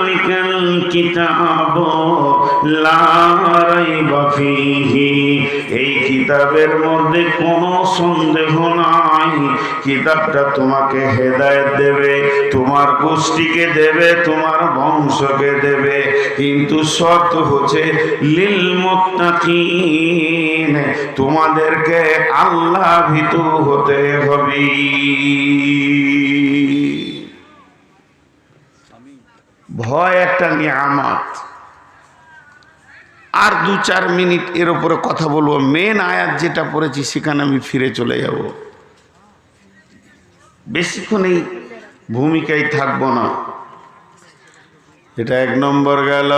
যালিকাল কিতাবু লা রাইবা ফীহি, এই কিতাবের মধ্যে কোনো সন্দেহ নাই। কিতাবটা তোমাকে হেদায়েত দেবে, তোমার গোষ্ঠীকে দেবে, তোমার বংশকে দেবে, কিন্তু শর্ত হচ্ছে লিল মুত্তাকিন, তোমাদেরকে আল্লাহ ভীতু হতে হবে। ভয় একটা নিয়ামত। আর 2-4 মিনিট এর উপরে কথা বলবো। মেন আয়াত যেটা পড়েছি সেখানে আমি ফিরে চলে যাব, বেশিক্ষণ এই ভূমিকায় থাকবো না। এটা 1 নম্বর গেল।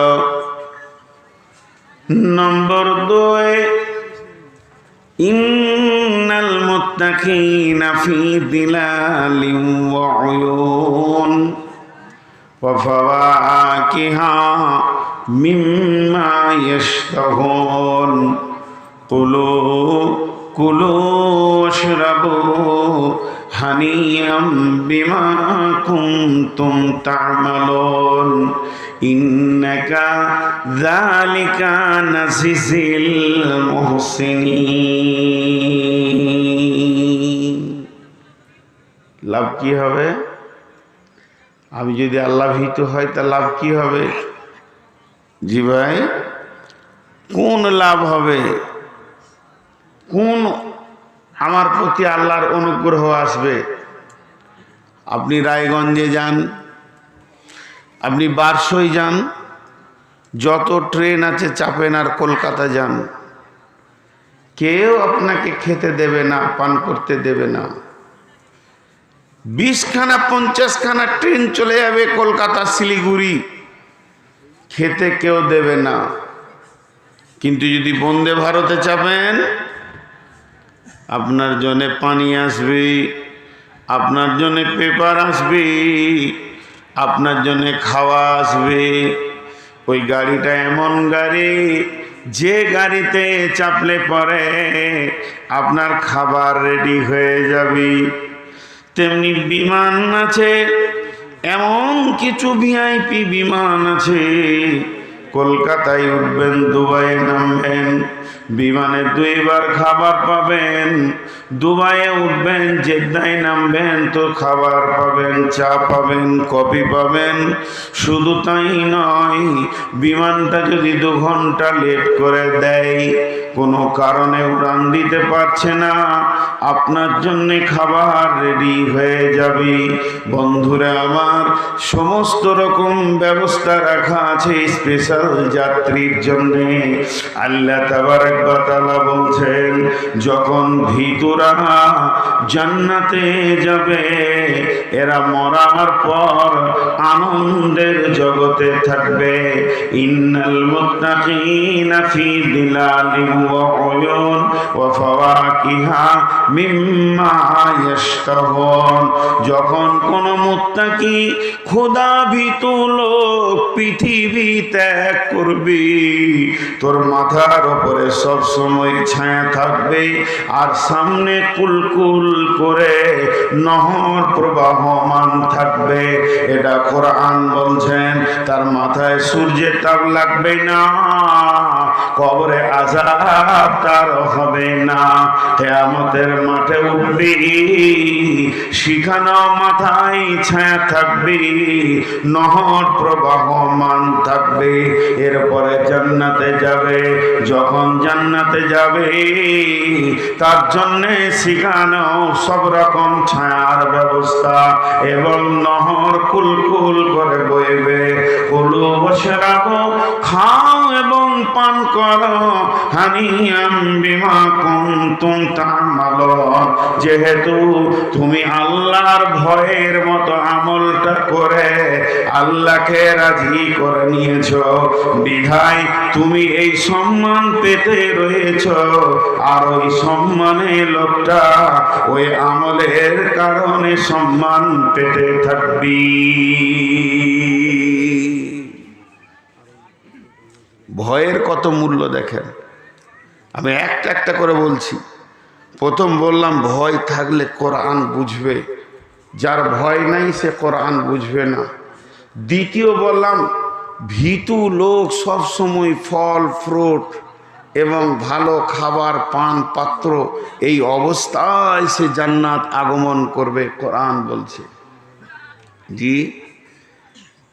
নম্বর 2, ইন্নাল মুত্তাকিনা ফি দিলালিন ওয়া উয়ুন ওয়া ফাওয়াকিহা মিম্মা ইয়াশতাহুন কুলু ওয়াশরাবু হানিয়াম বিমা কুনতুম তা'মালুন ইন্নাকা যালিকা নাজিজিল মুহসিনিন। লাভ কি হবে? আমি যদি আল্লাহ ভীত হয় তা লাভ কি হবে? জি ভাই, কোন লাভ হবে? কোন আমার প্রতি আল্লাহর অনুগ্রহ আসবে? আপনি রায়গঞ্জে যান, আপনি বারসই যান, যত ট্রেন আছে চাপেন, আর কলকাতা যান, কেউ আপনাকে খেতে দেবে না, পান করতে দেবে না। 20খানা 50খানা ট্রেন চলে যাবে কলকাতা শিলিগুড়ি, খেতে কেউ দেবে না। কিন্তু যদি বন্দে ভারতে চাপেন, আপনার জন্য পানি আসবে, আপনার জন্য পেপার আসবে, আপনার জন্য খাওয়া আসবে। ওই গাড়িটা এমন গাড়ি, যে গাড়িতে চাপলে পরে আপনার খাবার রেডি হয়ে যাবে। তেমনি বিমান আছে, এমন কিছু ভিআইপি বিমান আছে, কলকাতায় উঠবেন, দুবাইয়ে নামবেন, বিমানে 2 বার খাবার পাবেন। দুবাইয়ে উঠবেন, জেদ্দায় নামবেন তো খাবার পাবেন, চা পাবেন, কফি পাবেন। শুধু তাই নয়, বিমানটা যদি 2 ঘন্টা লেট করে দেয়, কোনো কারণে উড়ান দিতে পারছে না, আপনার জন্য খাবার রেডি হয়ে যাবে। বন্ধুরা আমার, সমস্ত রকম ব্যবস্থা রাখা আছে স্পেশাল যাত্রীর জন্য। আল্লাহ তাবারক ওয়া তাআলা বলছেন, যখন ভীতুরা জান্নাতে যাবে, এরা মরার পর আনন্দের জগতে থাকবে। ইন্নাল মুত্তাকিনা ফি দিলালিন ওয়া উয়ুন ওয়া ফাওয়াকিহা মিম্মা ইয়াশতাহুন। যখন কোন মুত্তাকি খোদা ভীতু লোক পৃথিবী ত্যাগ করবি, তোর মাথার উপরে সব সময় ছায়া থাকবে, আর সামনে কুলকুল করে নহর প্রবাহমান থাকবে। এটা কোরআন বলছেন। তার মাথায় সূর্যের তাপ লাগবে না, কবরে আযাব তার হবে না। কিয়ামতের মাঠে উঠবি, সেখানেও মাথায় ছায়া থাকবে, নহর প্রবাহমান থাকবে। এরপরে জান্নাতে যাবে। যখন জান্নাতে যাবে, তার জন্যে সেখানেও সব রকম ছায়ার ব্যবস্থা এবং নহর কুলকুল করে বইবে। কুলু ওয়াশরাবু, খাও এবং পান করো, হানিয়াম বিমা কুনতুম তা'মালুন, যেহেতু তুমি আল্লাহর ভয়ের মতো আমলটা করে আল্লাহকে রাজি করে নিয়েছো, বিধায় তুমি এই সম্মান পেতে রয়েছ। আর ওই সম্মানের লোকটা ওই আমলের কারণে সম্মান পেতে থাকবি। ভয়ের কত মূল্য দেখেন। আমি একটা একটা করে বলছি। প্রথম বললাম, ভয় থাকলে কোরআন বুঝবে। যার ভয় নাই সে কোরআন বুঝবে না। দ্বিতীয় বললাম, ভীতু লোক সবসময় ফল ফ্রুট এবং ভালো খাবার পান পাত্র এই অবস্থায় সে জান্নাত আগমন করবে, কোরআন বলছে। জি,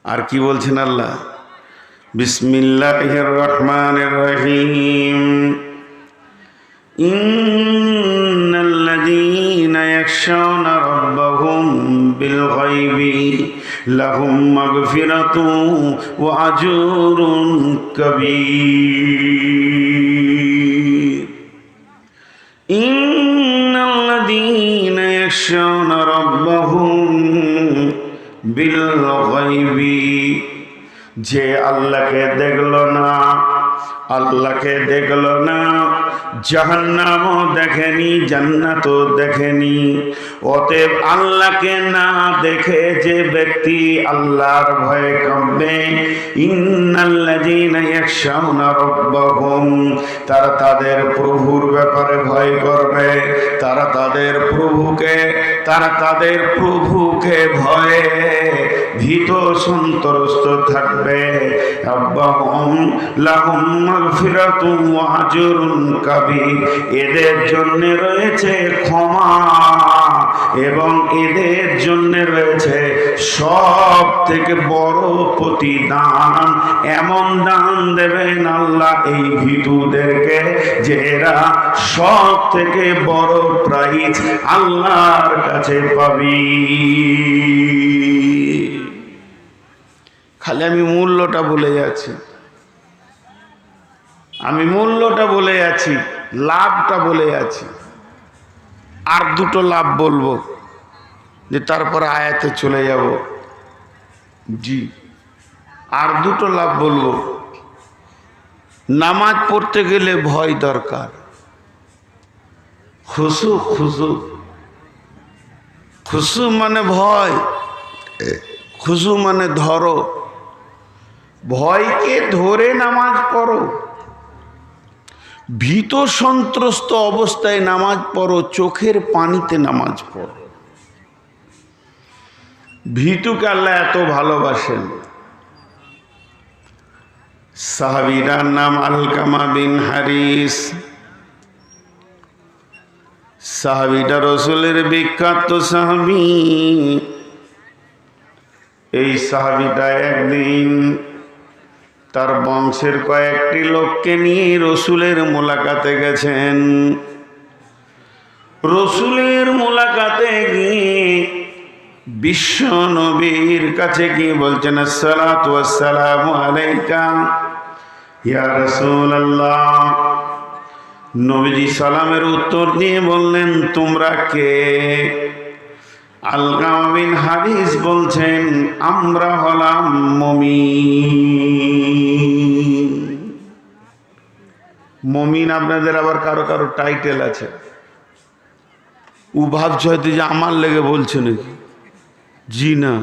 আর কি বলছেন আল্লাহ? বিসমিল্লাহির রহমানির রহিম। ইন্নাল্লাযীনা ইয়াখশাউনা রাব্বাহুম বিল গায়বি লাহুম মাগফিরাতুন ওয়া আজরুন কাবীর। ইন্নাল্লাযীনা ইয়াখশাউনা রাব্বাহুম বিল গায়বি, যে আল্লাহকে দেখলো না, আল্লাহকে দেখলো না, জাহান্নামও দেখেনি, জান্নাতও দেখেনি, অতএব আল্লাহকে না দেখে যে ব্যক্তি আল্লাহর ভয়ে কাঁপবে, ইন্নাল্লাযীনা ইয়াখশাউনা রাব্বাহুম, তারা তাদের প্রভুর ব্যাপারে ভয় করবে, তারা তাদের প্রভুকে ভয়ে ভীত সন্ত্রস্ত থাকবে। রাব্বাহুম লাহুম মাগফিরাতুন ওয়া আজরুন কাবীর, এদের জন্য রয়েছে ক্ষমা এবং এদের জন্য রয়েছে সব থেকে বড় প্রতিদান। এমন দান দেবেন আল্লাহ এই ভীতুদেরকে যে এরা সব থেকে বড় প্রাইজ আল্লাহর কাছে পাবি। খালি আমি মূল্যটা বলে যাচ্ছি, লাভটা বলে যাচ্ছি। আর দুটো লাভ বলবো, যে তারপরে আয়াতে চলে যাব। জি, আর দুটো লাভ বলবো। নামাজ পড়তে গেলে ভয় দরকার। খুশু মানে ভয়, খুশু মানে ধরো, ভয়কে ধরে নামাজ পড়ো। ভীত সন্ত্রস্ত অবস্থায় নামাজ পড়ো, চোখের পানিতে নামাজ পড়ো। ভীতুকে আল্লাহ এত ভালোবাসেন। সাহাবীর নাম আলকামা বিন হারিস। সাহাবীটা রাসূলের বিখ্যাত সাহাবী। এই সাহাবীটা একদিন তার বংশের কয়েকটি লোককে নিয়ে রসুলের মোলাকাতে গেছেন। রসুলের মোলাকাতে গিয়ে বিশ্ব নবীর কাছে গিয়ে বলছেন, আসসালাতু ওয়াসসালামু আলাইকা ইয়া রাসূলুল্লাহ। নবীজি সালামের উত্তর দিয়ে বললেন, তোমরা কে? আলকামা বিন হারিস বলছেন, আমরা হলাম মুমিন। মুমিন আপনাদের আবার কারো কারো টাইটেল আছে। ও ভাবছে হয়তো যে আমার লেগে বলছে নাকি। জি না,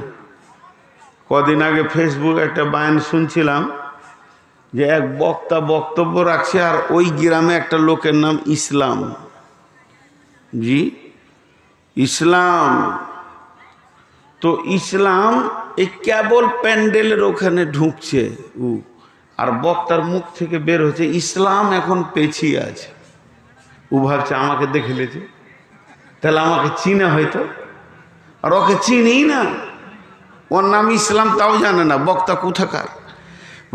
কদিন আগে ফেসবুকে একটা বায়ান শুনছিলাম যে এক বক্তা বক্তব্য রাখছে, আর ওই গ্রামে একটা লোকের নাম ইসলাম। জি, ইসলাম। তো ইসলাম এই কেবল প্যান্ডেলের ওখানে ঢুকছে, আর বক্তার মুখ থেকে বের হচ্ছে ইসলাম এখন পেছিয়ে আছে। ও ভাবছে আমাকে দেখে লেছে, তাহলে আমাকে চিনে হয়তো, আর ওকে চিনি না, ওর নাম ইসলাম তাও জানে না। বক্তা কোথাকার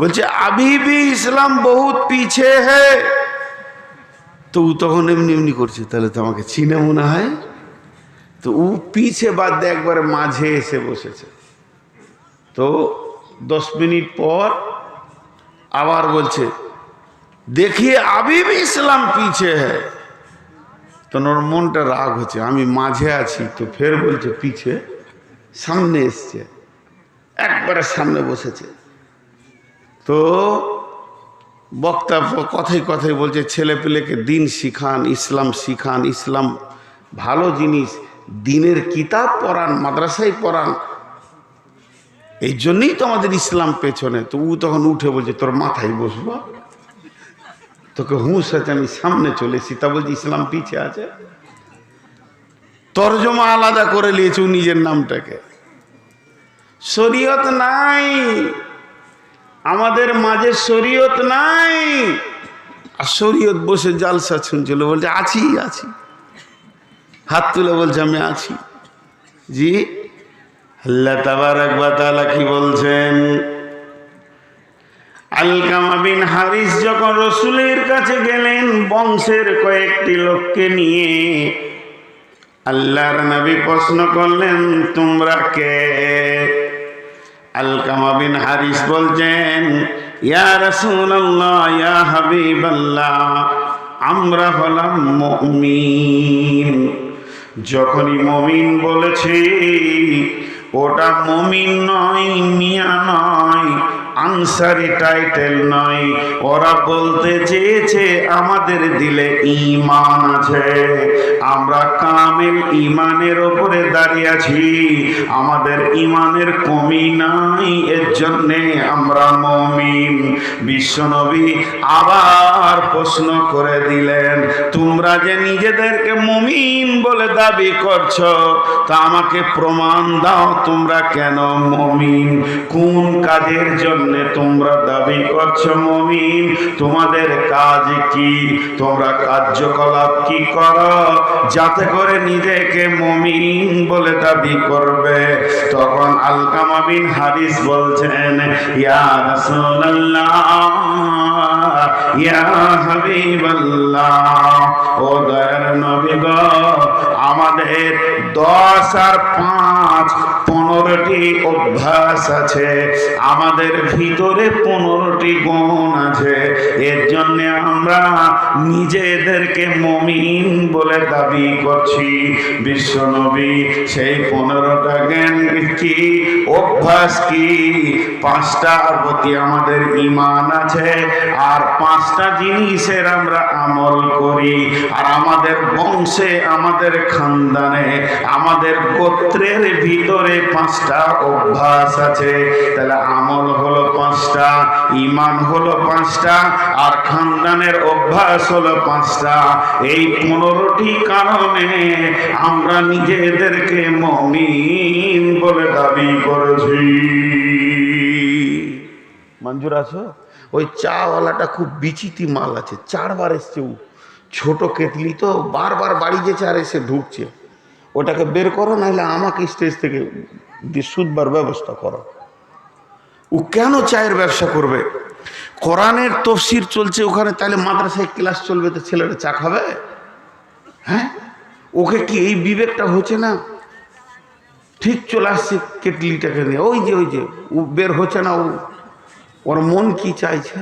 বলছে আভি ভি ইসলাম বহুত পিছে হ্যায়। তো ও তখন এমনি এমনি করছে, তাহলে তো আমাকে চিনে মনে হয়। তো ও পিছে বাদ দিয়ে একবারে মাঝে এসে বসেছে। তো 10 মিনিট পর আবার বলছে দেখিয়ে আভি ভি ইসলাম পিছে হ্যায়। তো ওর মনটা রাগ হচ্ছে, আমি মাঝে আছি, তো ফের বলছে পিছে, সামনে এসছে, একবারে সামনে বসেছে। তো বক্তা কথায় কথায় বলছে ছেলে পেলেকে দিন শিখান, ইসলাম শিখান, ইসলাম ভালো জিনিস, দিনের কিতাব পড়ান, মাদ্রাসায় পড়ান, এই জন্যই তো আমাদের ইসলাম পেছনে। তো ও তখন উঠে বলছে তোর মাথায় বসবো, তোকে হুঁশ আছে, আমি সামনে চলে এসেছি। তা বলছি ইসলাম পিছে আছে। তর্জমা আলাদা করে নিয়েছে নিজের নামটাকে। শরীয়ত নাই, আমাদের মাঝে শরীয়ত নাই। আর শরীয়ত বসে জালসা শুনছিল, বলছে আছি আছি, হাত তুলে বলছে আমি আছি। জি, আল্লাহ তাবারক ওয়া তাআলা কি বলছেন? আলকামা বিন হারিস যখন রসুলের কাছে গেলেন বংশের কয়েকটি লোককে নিয়ে, আল্লাহর নবী প্রশ্ন করলেন তোমরা কে? আলকামা বিন হারিস বলছেন ইয়া রাসূলুল্লাহ, ইয়া হাবিবাল্লাহ, আমরা হলাম মুমিন। যখনই মুমিন বলেছে ওটা মুমিন নয়, মিয়া নয়, আনসারি টাইটেল নয়, ওরা বলতে চেয়েছে আমাদের দিলে ঈমান আছে, আমরা কামিল ঈমানের উপরে দাঁড়িয়ে আছি, আমাদের ঈমানের কমি নাই, এর জন্যে আমরা মুমিন। বিশ্বনবী আবার প্রশ্ন করে দিলেন তোমরা যে নিজেদেরকে মুমিন বলে দাবি করছো, তা আমাকে প্রমাণ দাও তোমরা কেন মুমিন? কোন কাজের জন্য তোমরা দাবি করছো মুমিন? তোমাদের কাজ কি? তোমরা কার্যকলাপ কি করো যাতে করে নিজেকে মুমিন বলে দাবি করবে? তখন আলকামা বিন হারিস বলছেন ইয়া রাসূলুল্লাহ, ইয়া হাবিবাল্লাহ, ও দয়ার নবী গো, আমাদের 10 আর 5 15টি অভ্যাস আছে, আমাদের ভিতরে 15টি গুণ আছে, এর জন্য আমরা নিজেদেরকে মুমিন বলে দাবি করছি। বিশ্বনবী সেই 15টা জ্ঞান কি, অভ্যাস কি? 5টার প্রতি আমাদের ঈমান আছে, আর 5টা জিনিসের আমরা আমল করি। আর আমাদের বংশে, আমাদের খানদানে, আমাদের গোত্রের ভিতরে 5টা অভ্যাস আছে। তাহলে আমল হলো 5টা, ঈমান হলো 5টা, আর খানদানের অভ্যাস হলো 5টা। এই 15টি কারণে আমরা নিজেদেরকে মুমিন বলে দাবি করেছি। মঞ্জুর আছো? ওই চাওয়ালাটা খুব বিচিতি মাল আছে, 4বার এসছে, ছোট কেতলি তো বারবার বাড়ি যেছে আর এসে ঢুকছে, ওটাকে বের করো, নাহলে আমাকে স্টেজ থেকে শুধবার ব্যবস্থা করো। ও কেন চায়ের ব্যবসা করবে? কোরআনের তফসির চলছে ওখানে, তাহলে মাদ্রাসায় ক্লাস চলবে, তো ছেলেরা চা খাবে? হ্যাঁ, ওকে কি এই বিবেকটা হচ্ছে না? ঠিক চলে আসছে কেটলিটাকে নিয়ে, ওই যে ও বের হচ্ছে না, ওর মন কি চাইছে?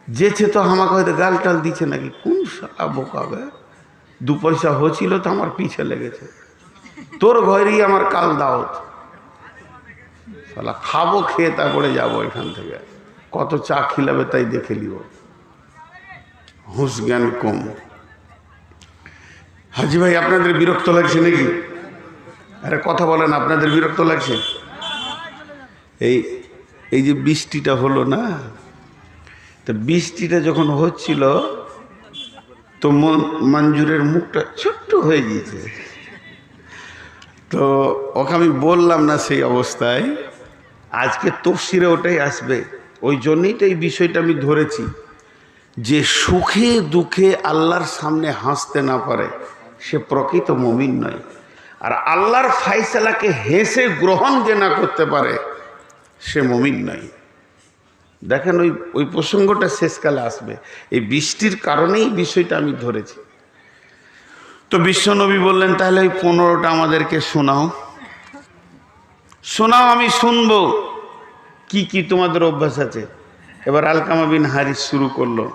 যেছে তো আমাকে হয়তো গাল টাল দিচ্ছে নাকি, কোন শালা বোকাবে, 2 পয়সা হচ্ছিল তো আমার পিছে লেগেছে, তোর ঘরেই আমার কাল দাওয়াত, শালা খাবো, খেয়ে তারপরে যাবো এখান থেকে, কত চা খিলাবে তাই দেখে নিব। হুঁশ জ্ঞান কম। হাজি ভাই, আপনাদের বিরক্ত লাগছে নাকি? আরে কথা বলেন, আপনাদের বিরক্ত লাগছে? এই যে বৃষ্টিটা হলো না, তো বৃষ্টিটা যখন হচ্ছিল তো মঞ্জুরের মুখটা ছোট্ট হয়ে গিয়েছে, তো ওকে আমি বললাম না সেই অবস্থায়, আজকে তফসিরে ওটাই আসবে, ওই জন্যই তো এই বিষয়টা আমি ধরেছি, যে সুখে দুঃখে আল্লাহর সামনে হাসতে না পারে সে প্রকৃত মুমিন নয়, আর আল্লাহর ফায়সালাকে হেসে গ্রহণ যে না করতে পারে সে মুমিন নয়। দেখেন ওই প্রসঙ্গটা শেষকালে আসবে, এই বৃষ্টির কারণেই বিষয়টা আমি ধরেছি। তো বিশ্বনবী বললেন তাহলে ওই 15টা আমাদেরকে শোনাও, আমি শুনবো কি কি তোমাদের অভ্যাস আছে। এবার আলকামা বিন হারিস শুরু করলো।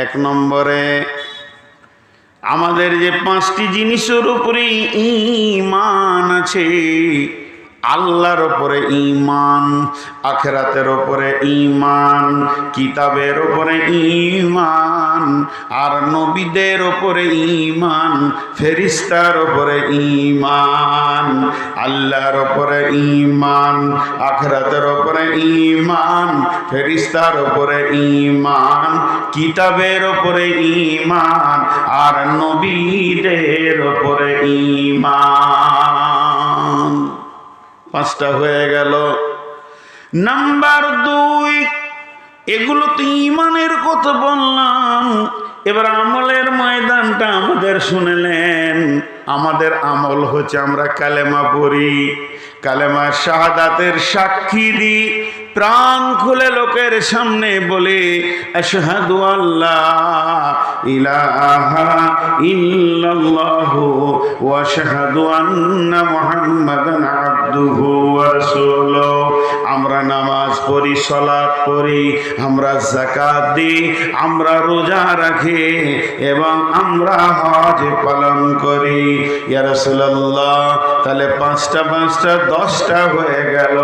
1 নম্বরে আমাদের যে 5টি জিনিসের উপরে ঈমান আছে, আল্লাহর উপরে ঈমান, আখিরাতের উপরে ঈমান, কিতাবের উপরে ঈমান, আর নবীদের উপরে ঈমান, ফেরেশতার উপরে ঈমান, আল্লাহর উপরে ঈমান, আখিরাতের উপরে ঈমান, ফেরেশতার উপরে ঈমান, কিতাবের উপরে ঈমান, আর নবীদের উপরে ঈমান। 5টা হয়ে গেল। নাম্বার 2, এগুলো তো ঈমানের কথা বললাম। এবার আমলের ময়দানটা আমাদের শুনলেন। আমাদের আমল হচ্ছে আমরা কালেমা পড়ি, কালেমা শাহাদাতের সাক্ষী দিই, প্রাণ খুলে লোকের সামনে বলে আশহাদু আল্লাহ ইলাহা ইল্লাল্লাহু ওয়া আশহাদু আন্না মুহাম্মাদান আবদুহু ওয়া রাসূলুহু। আমরা নামাজ পড়ি, সালাত পড়ি, আমরা যাকাত দিই, আমরা রোজা রাখি এবং আমরা হজ পালন করি। ইয়া রাসূলুল্লাহ, তাহলে 5টা 10টা হয়ে গেল।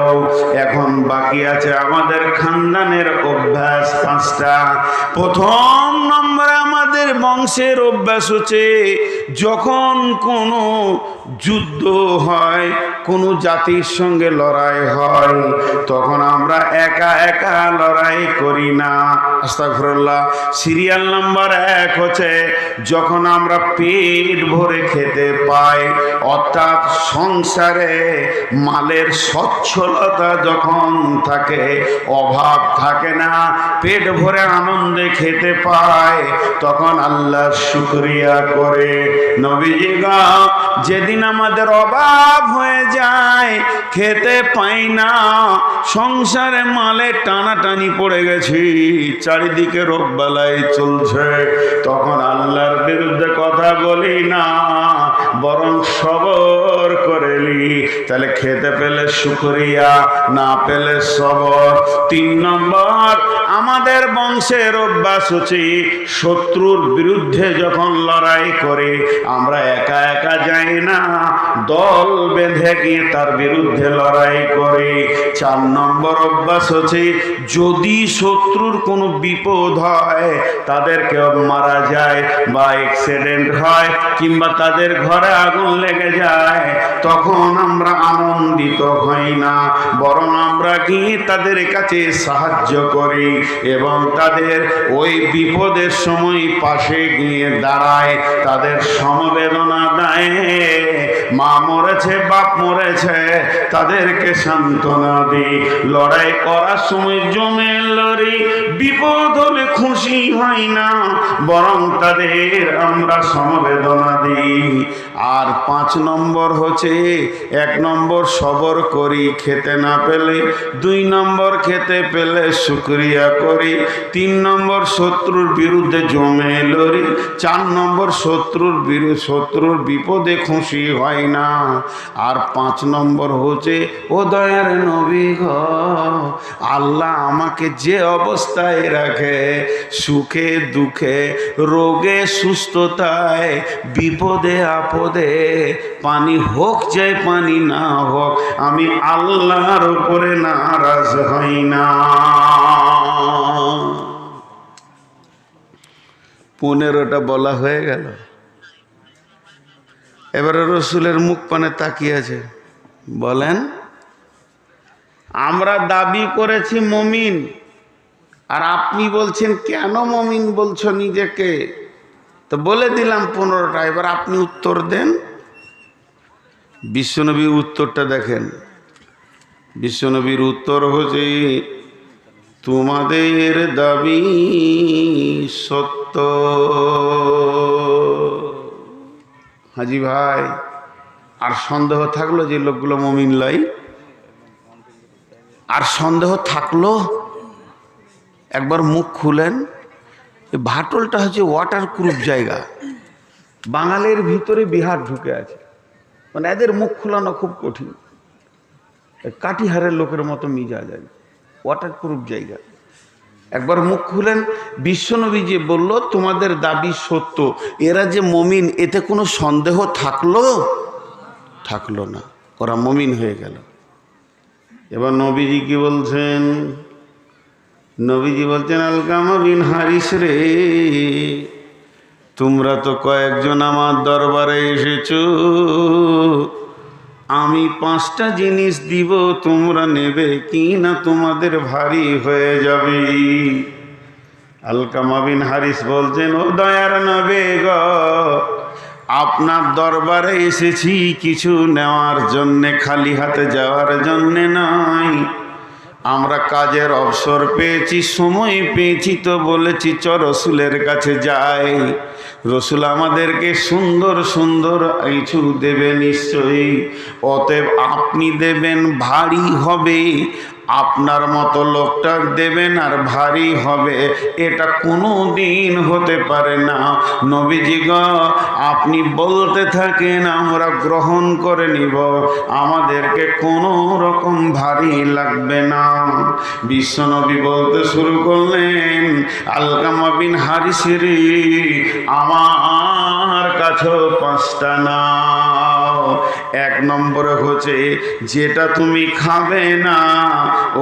এখন বাকি আছে আমাদের খানদানের অভ্যাস 5টা। প্রথম নম্বরে আমাদের বংশের অভ্যাস হচ্ছে যখন কোনো যুদ্ধ হয়, কোনো জাতির সঙ্গে লড়াই হয়, তখন আমরা একা একা লড়াই করি না। আস্তাগফিরুল্লাহ। সিরিয়াল নাম্বার 1 হচ্ছে যখন আমরা পেট ভরে খেতে পাই, অর্থাৎ সংসারে মালের সচ্ছলতা যখন থাকে, অভাব থাকে না, পেট ভরে আনন্দে খেতে পায়, তখন আল্লাহর শুকরিয়া করে। নবীজি গো, যেদিন আমাদের অভাব হয়ে যায়, খেতে পাই না, সংসারে মালে টানাটানি পড়ে গেছি, চারিদিকে রোগ বালাই চলছে, তখন আল্লাহর বিরুদ্ধে কথা বলি না, বরং সবর করেলি। তাহলে খেতে পেলে শুকরিয়া, না পেলে সবর। 3 নম্বর আমাদের বংশের অভ্যাস হচ্ছে শত্রুর বিরুদ্ধে যখন লড়াই করে, আমরা একা একা যাই না, দল বেঁধে গিয়ে তার বিরুদ্ধে লড়াই করে। 4 নম্বর অভ্যাস হচ্ছে যদি শত্রুর কোনো বিপদ হয়, তাদেরকে মারা যায় বা অ্যাক্সিডেন্ট হয় কিংবা তাদের ঘরে আগুন লেগে যায়, তখন আমরা আনন্দিত হই না, বরং আমরা গিয়ে তাদের কাছে সাহায্য করি এবং তাদের ওই বিপদের সময় পাশে গিয়ে দাঁড়ায়, তাদের সমবেদনা দেয়। মা মরেছে, বাপ মরেছে, তাদেরকে সান্ত্বনা দিই। লড়াই করার সময় জমে লড়ি, বিপদ হলে খুশি হয় না, বরং তাদের আমরা সমবেদনা দিই। আর 5 নম্বর হচ্ছে 1 নম্বর সবর করি খেতে না পেলে, 2 নম্বর খেতে পেলে শুকরিয়া করি, 3 নম্বর শত্রুর বিরুদ্ধে জমে লড়ি, 4 নম্বর শত্রুর বিপদে খুশি হয় না, আর 5 নম্বর হচ্ছে ও দয়ার নবী গো, আল্লাহ আমাকে যে অবস্থায় রাখে, সুখে দুঃখে, রোগে সুস্থতায়, বিপদে আপদে, পানি হোক যায় পানি না হোক, আমি আল্লাহর উপরে নারাজ হই না। 15টা বলা হয়ে গেল। এবারে রসুলের মুখ পানে তাকিয়ে আছে, বলেন আমরা দাবি করেছি মুমিন, আর আপনি বলছেন কেন মুমিন বলছো নিজেকে? তো বলে দিলাম 15টা, এবার আপনি উত্তর দেন। বিশ্বনবীর উত্তরটা দেখেন। বিশ্বনবীর উত্তর হচ্ছে তোমাদের দাবি সত্য। হাজি ভাই, আর সন্দেহ থাকলো যে লোকগুলো মুমিন লয়? আর সন্দেহ থাকলো? একবার মুখ খুলেন। ভাটলটা হচ্ছে ওয়াটার প্রুফ জায়গা, বাঙালির ভিতরে বিহার ঢুকে আছে, মানে এদের মুখ খোলানো খুব কঠিন, কাটিহারের লোকের মতো মিজাজ আছে, ওয়াটার প্রুফ জায়গা। একবার মুখ খুলেন। বিশ্বনবী যে বলল তোমাদের দাবি সত্য, এরা যে মুমিন, এতে কোনো সন্দেহ থাকলো না, ওরা মুমিন হয়ে গেল। এবার নবীজি কি বলছেন? নবীজি বলছেন আলকামা বিন হারিস রে, তোমরা তো কয়েকজন আমার দরবারে এসেছো, আমি 5টা জিনিস দিব, তোমরা নেবে কি না তোমাদের ভারী হয়ে যাবে। আলকামা বিন হারিস বলছেন ও দয়ার নবী গো, আপনার দরবারে এসেছি কিছু নেওয়ার জন্যে, খালি হাতে যাওয়ার জন্যে নয়। আমরা কাজের অবসর পেয়েছি, সময় পেয়েছি, তো বলেছি চ রসুলের কাছে যাই। রসুল আমাদেরকে সুন্দর সুন্দর কিছু দেবে নিশ্চয়ই। অতএব আপনি দেবেন, ভারী হবে। আপনার মতো লোকটা দেবেন আর ভারী হবে, এটা কোনো দিন হতে পারে না। নবীজি গো, আপনি বলতে থাকেন, আমরা গ্রহণ করে নিব, আমাদেরকে কোনো রকম ভারী লাগবে না। বিশ্বনবী বলতে শুরু করলেন, আলকামা বিন হারিস রে, আমার কাছেও 5টা নাও। 1 নম্বরে হচ্ছে, যেটা তুমি খাবে না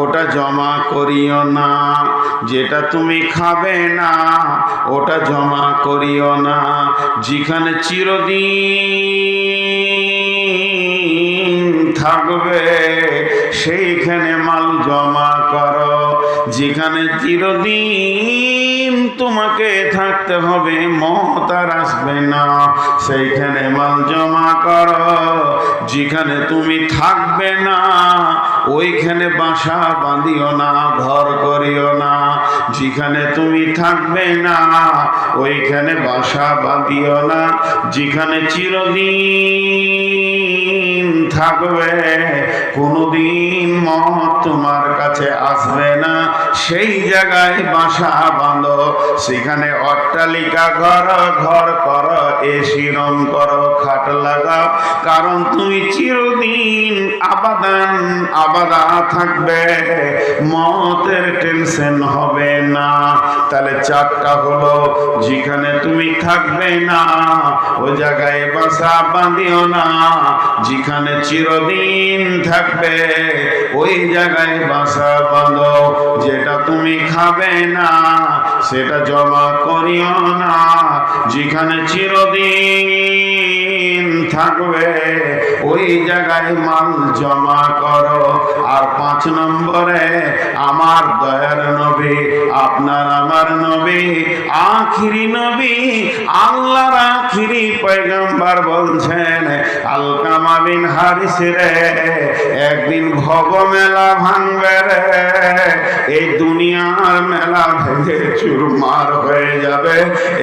ওটা জমা করিও না, যেটা তুমি খাবে না ওটা জমা করিও না। যেখানে চিরদিন থাকবে সেইখানে মাল জমা করো, যেখানে চিরদিন তোমাকে থাকতে হবে, মত আর আসবে না, সেইখানে মাল জমা করো। যেখানে তুমি থাকবে না ওইখানে বাসা বাঁধিও না, ঘর করিও না। যেখানে তুমি থাকবে না ওইখানে বাসা বাঁধিও না। যেখানে চিরদিন থাকবে, কোনোদিন মত তোমার কাছে আসবে না, সেই জায়গায় বাসা বাঁধো। সেখানে অট্টালিকা ঘর করো, এসি রুম করো, খাট লাগাও, কারণ তুমি চিরদিন আবাদা থাকবে, মতের টেনশন হবে না। তাহলে 4টা হলো, যেখানে তুমি থাকবে না ও জায়গায় বাসা বাঁধিও না, যেখানে চিরদিন থাকবে ওই জায়গায় বাসা বাঁধো। যেটা তুমি খাবে না সেটা জমা করিও না, যেখানে চিরদিন থাকবে ওই জায়গায় মাল জমা করো। আর 5 নম্বরে, আমার দয়ার নবী, আপনার আমার নবী, আখিরি নবী, আল্লাহর আখিরি পয়গম্বর বলছেন, আলকামা বিন হারিস রে, একদিন ভব মেলা ভাঙবে রে, এই দুনিয়ার মেলা ভেঙে চুরমার হয়ে যাবে।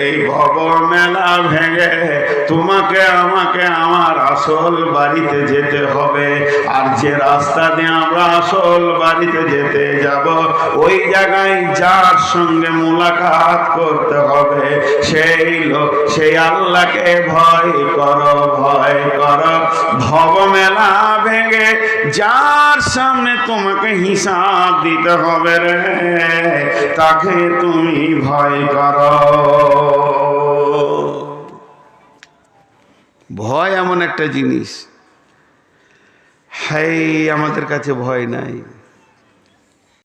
এই ভব মেলা ভেঙে তোমাকে আমাকে আমার আসল বাড়িতে যেতে হবে। আর যে রাস্তা দিয়ে আমরা আসল বাড়িতে যেতে যাব, ওই জায়গায় যার সঙ্গে মুলাকাত করতে হবে সেই লোক, সেই আল্লাহকে ভয় করো, ভয় করো। ভব মেলা ভেঙে যার সামনে তোমাকে হিসাব দিতে হবে রে, তাকে তুমি ভয় করো। ভয় এমন একটা জিনিস, হাই আমাদের কাছে ভয় নাই।